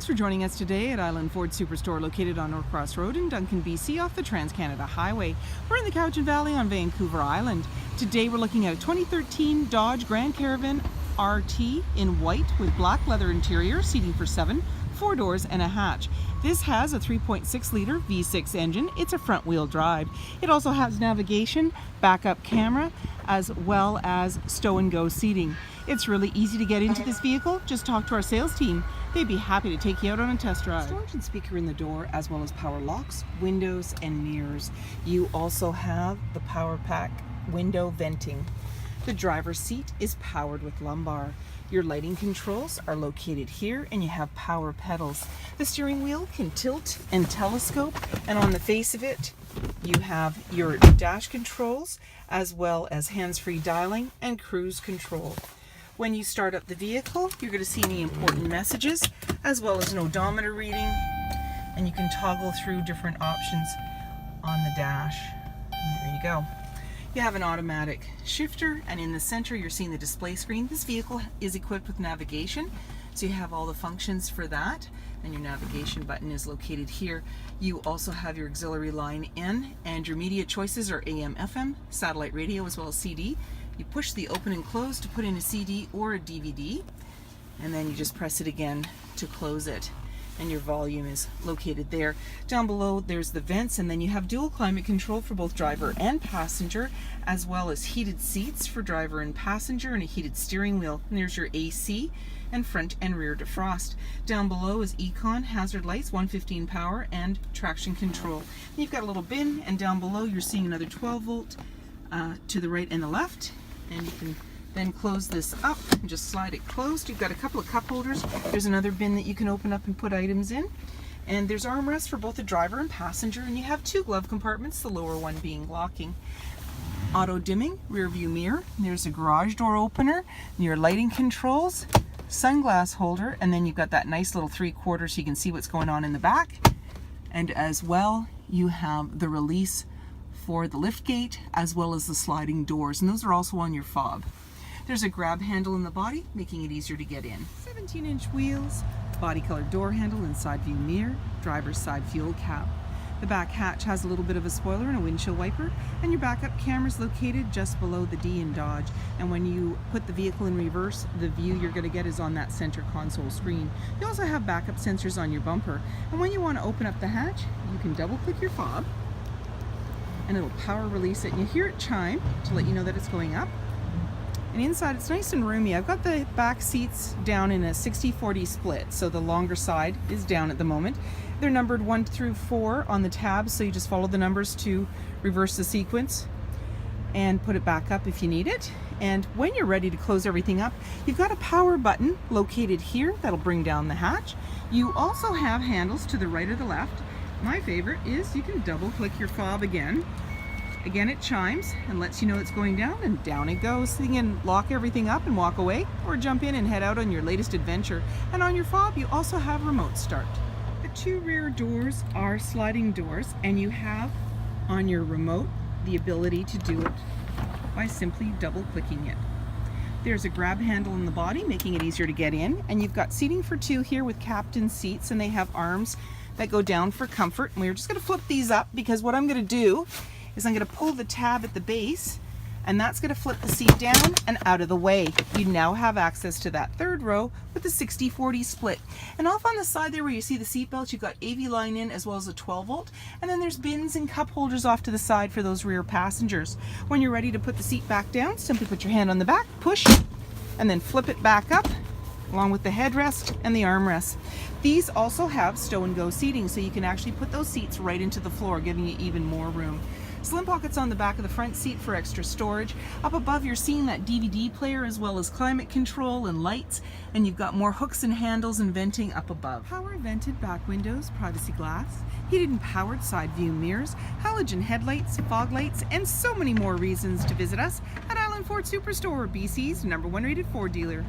Thanks for joining us today at Island Ford Superstore, located on Norcross Road in Duncan, BC, off the Trans-Canada Highway. We're in the Cowichan Valley on Vancouver Island. Today we're looking at a 2013 Dodge Grand Caravan RT in white with black leather interior, seating for 7, 4 doors and a hatch. This has a 3.6 liter V6 engine. It's a front wheel drive. It also has navigation, backup camera, as well as stow and go seating. It's really easy to get into this vehicle. Just talk to our sales team. They'd be happy to take you out on a test drive. Storage and speaker in the door, as well as power locks, windows and mirrors. You also have the power pack window venting. The driver's seat is powered with lumbar. Your lighting controls are located here, and you have power pedals. The steering wheel can tilt and telescope, and on the face of it you have your dash controls as well as hands-free dialing and cruise control. When you start up the vehicle, you're going to see any important messages as well as an odometer reading, and you can toggle through different options on the dash. And there you go. You have an automatic shifter, and in the center you're seeing the display screen. This vehicle is equipped with navigation, so you have all the functions for that, and your navigation button is located here. You also have your auxiliary line in, and your media choices are AM, FM, satellite radio, as well as CD. You push the open and close to put in a CD or a DVD, and then you just press it again to close it. And your volume is located there. Down below there's the vents, and then you have dual climate control for both driver and passenger, as well as heated seats for driver and passenger, and a heated steering wheel. And there's your AC and front and rear defrost. Down below is Econ, hazard lights, 115 power, and traction control. And you've got a little bin, and down below you're seeing another 12 volt to the right and the left, and you can then close this up and just slide it closed. You've got a couple of cup holders. There's another bin that you can open up and put items in. And there's armrests for both the driver and passenger, and you have 2 glove compartments, the lower one being locking. Auto dimming, rear view mirror. There's a garage door opener, your lighting controls, sunglass holder, and then you've got that nice little 3/4 so you can see what's going on in the back. And as well, you have the release for the lift gate as well as the sliding doors, and those are also on your fob. There's a grab handle in the body, making it easier to get in. 17-inch wheels, body colored door handle and side view mirror, driver's side fuel cap. The back hatch has a little bit of a spoiler and a windshield wiper, and your backup camera is located just below the D in Dodge. And when you put the vehicle in reverse, the view you're going to get is on that center console screen. You also have backup sensors on your bumper, and when you want to open up the hatch, you can double click your fob and it'll power release it, and you hear it chime to let you know that it's going up. And inside it's nice and roomy. I've got the back seats down in a 60-40 split, so the longer side is down at the moment. They're numbered 1 through 4 on the tabs, so you just follow the numbers to reverse the sequence and put it back up if you need it. And when you're ready to close everything up, you've got a power button located here that'll bring down the hatch. You also have handles to the right or the left. My favorite is you can double click your fob again. Again, it chimes and lets you know it's going down, and down it goes. So you can lock everything up and walk away, or jump in and head out on your latest adventure. And on your fob, you also have remote start. The 2 rear doors are sliding doors, and you have on your remote the ability to do it by simply double clicking it. There's a grab handle in the body, making it easier to get in, and you've got seating for 2 here with captain seats, and they have arms that go down for comfort. And we're just going to flip these up, because what I'm going to do is I'm going to pull the tab at the base, and that's going to flip the seat down and out of the way. You now have access to that 3rd row with the 60-40 split. And off on the side there where you see the seat belts, you've got AV line in as well as a 12 volt. And then there's bins and cup holders off to the side for those rear passengers. When you're ready to put the seat back down, simply put your hand on the back, push, and then flip it back up, along with the headrest and the armrest. These also have stow and go seating, so you can actually put those seats right into the floor, giving you even more room. Slim pockets on the back of the front seat for extra storage. Up above you're seeing that DVD player as well as climate control and lights, and you've got more hooks and handles and venting up above. Power vented back windows, privacy glass, heated and powered side view mirrors, halogen headlights, fog lights, and so many more reasons to visit us at Island Ford Superstore, BC's #1 rated Ford dealer.